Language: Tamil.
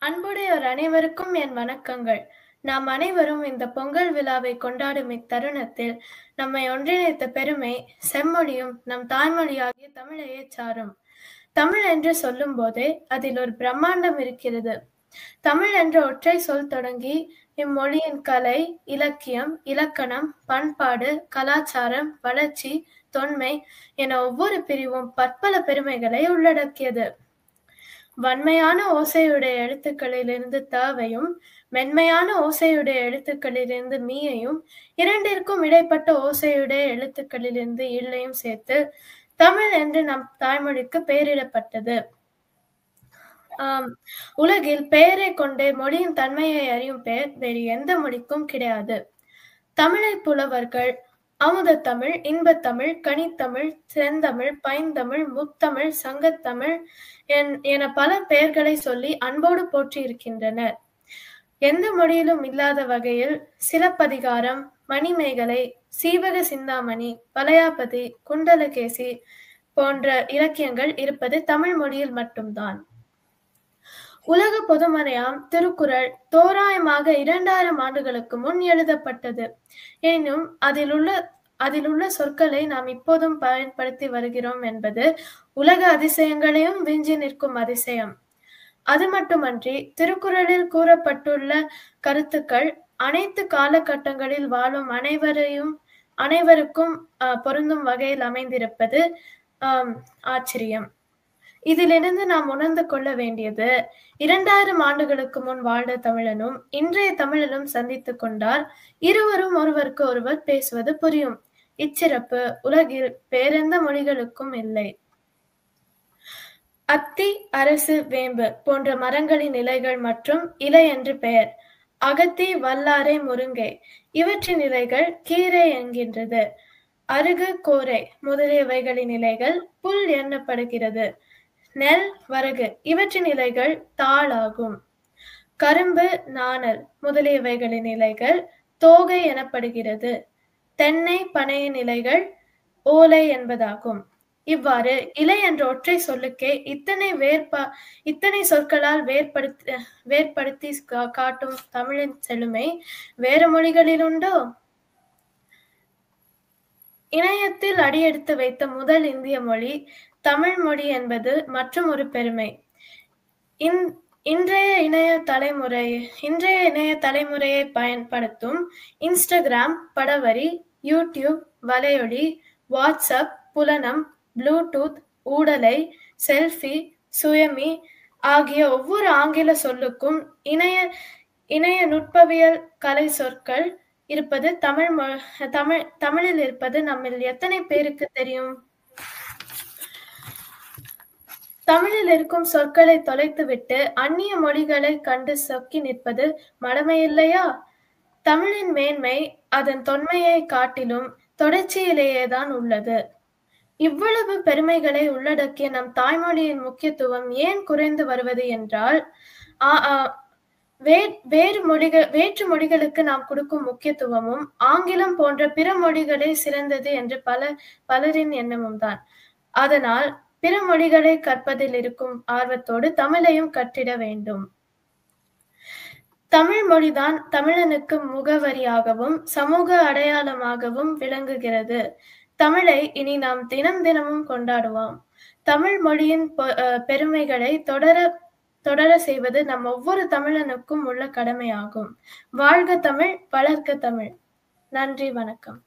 அன்புடையோர் அனைவருக்கும் என் வணக்கங்கள். நாம் அனைவரும் இந்த பொங்கல் விழாவை கொண்டாடும் இத்தருணத்தில் நம்மை ஒன்றிணைத்த பெருமை செம்மொழியும் நம் தாய்மொழியாகிய தமிழையே சாரும். தமிழ் என்று சொல்லும்போதே அதில் ஒரு பிரம்மாண்டம் இருக்கிறது. தமிழ் என்ற ஒற்றை சொல் தொடங்கி இம்மொழியின் கலை, இலக்கியம், இலக்கணம், பண்பாடு, கலாச்சாரம், வளர்ச்சி, தொன்மை என ஒவ்வொரு பிரிவும் பற்பல பெருமைகளை உள்ளடக்கியது. வன்மையான ஓசையுடைய எழுத்துக்களிலிருந்து தவையும், மென்மையான ஓசையுடைய எழுத்துக்களிலிருந்து மீயையும், இரண்டிற்கும் இடைப்பட்ட ஓசையுடைய எழுத்துக்களிலிருந்து இல்லையும் சேர்த்து தமிழ் என்று நம் தாய்மொழிக்கு பெயரிடப்பட்டது. உலகில் பெயரைக் கொண்டே மொழியின் தன்மையை அறியும் பெயர் வேறு எந்த மொழிக்கும் கிடையாது. தமிழைப் புலவர்கள் அமுதத்தமிழ், இன்பத்தமிழ், கனித்தமிழ், செந்தமிழ், பைந்தமிழ், முத்தமிழ், சங்கத்தமிழ் என பல பெயர்களை சொல்லி அன்போடு போற்றியிருக்கின்றனர். எந்த மொழியிலும் இல்லாத வகையில் சிலப்பதிகாரம், மணிமேகலை, சீவக சிந்தாமணி, வளையாபதி, குண்டலகேசி போன்ற இலக்கியங்கள் இருப்பது தமிழ் மொழியில் மட்டும்தான். உலக பொதுமறையாம் திருக்குறள் தோராயமாக 2000 ஆண்டுகளுக்கு முன் எழுதப்பட்டது. எனினும் அதிலுள்ள சொற்களை நாம் இப்போதும் பயன்படுத்தி வருகிறோம் என்பது உலக அதிசயங்களையும் விஞ்சி நிற்கும் அதிசயம். அது மட்டுமன்றி திருக்குறளில் கூறப்பட்டுள்ள கருத்துக்கள் அனைத்து காலகட்டங்களில் வாழும் அனைவருக்கும் பொருந்தும் வகையில் அமைந்திருப்பது ஆச்சரியம். இதிலிருந்து நாம் உணர்ந்து கொள்ள வேண்டியது 2000 ஆண்டுகளுக்கு முன் வாழ்ந்த தமிழனும் இன்றைய தமிழனும் சந்தித்துக் கொண்டால் இருவரும் ஒருவருக்கு ஒருவர் பேசுவது புரியும். இச்சிறப்பு உலகில் வேறெந்த மொழிகளுக்கும் இல்லை. அத்தி, அரசு, வேம்பு போன்ற மரங்களின் இலைகள் மற்றும் இலை என்று பெயர். அகத்தி, வல்லாரை, முருங்கை இவற்றின் இலைகள் கீரை என்கின்றது. அருகு, கோரை முதலியவைகளின் இலைகள் புல் எண்ணப்படுகிறது. நெல், வரகு இவற்றின் இலைகள் தாள் ஆகும். கரும்பு, நாணல் முதலியவைகளின் இலைகள் தோகை எனப்படுகிறது. தென்னை, பனையின் இலைகள் ஓலை என்பதாகும். இவ்வாறு இலை என்ற ஒற்றை சொல்லுக்கே இத்தனை சொற்களால் வேறுபடுத்தி காட்டும் தமிழின் செழுமை வேறு மொழிகளில் உண்டோ? இணையத்தில் அடியெடுத்து வைத்த முதல் இந்திய மொழி தமிழ் மொழி என்பது மற்றும் ஒரு பெருமை. இன்றைய இணைய தலைமுறையை பயன்படுத்தும் இன்ஸ்டாகிராம், படவரி, யூடியூப், வலையொலி, வாட்ஸ்அப், புலனம், ப்ளூடூத், ஊடலை, செல்ஃபி, சுயமி ஆகிய ஒவ்வொரு ஆங்கில சொல்லுக்கும் இணைய நுட்பவியல் கலை சொற்கள் இருப்பது தமிழில் இருப்பது நம்மில் எத்தனை பேருக்கு தெரியும்? தமிழில் இருக்கும் சொற்களை தொலைத்துவிட்டு அந்நிய மொழிகளை கண்டு சொக்கி நிற்பது மடமையில்லையா? தமிழின் மேன்மை அதன் தொன்மையை காட்டிலும் தொடர்ச்சியிலேயேதான் உள்ளது. இவ்வளவு பெருமைகளை உள்ளடக்கிய நம் தாய்மொழியின் முக்கியத்துவம் ஏன் குறைந்து வருவது என்றால், வேற்று மொழிகளுக்கு நாம் கொடுக்கும் முக்கியத்துவமும் ஆங்கிலம் போன்ற பிற மொழிகளே சிறந்தது என்று பலரின் எண்ணமும் தான். அதனால் பிற மொழிகளை கற்பதில் இருக்கும் ஆர்வத்தோடு தமிழையும் கற்றிட வேண்டும். தமிழ் மொழிதான் தமிழனுக்கு முகவரியாகவும் சமூக அடையாளமாகவும் விளங்குகிறது. தமிழை இனி நாம் தினமும் கொண்டாடுவோம். தமிழ் மொழியின் பெருமைகளை தொடர செய்வது நம் ஒவ்வொரு தமிழனுக்கும் உள்ள கடமையாகும். வாழ்க தமிழ், வளர்க தமிழ். நன்றி, வணக்கம்.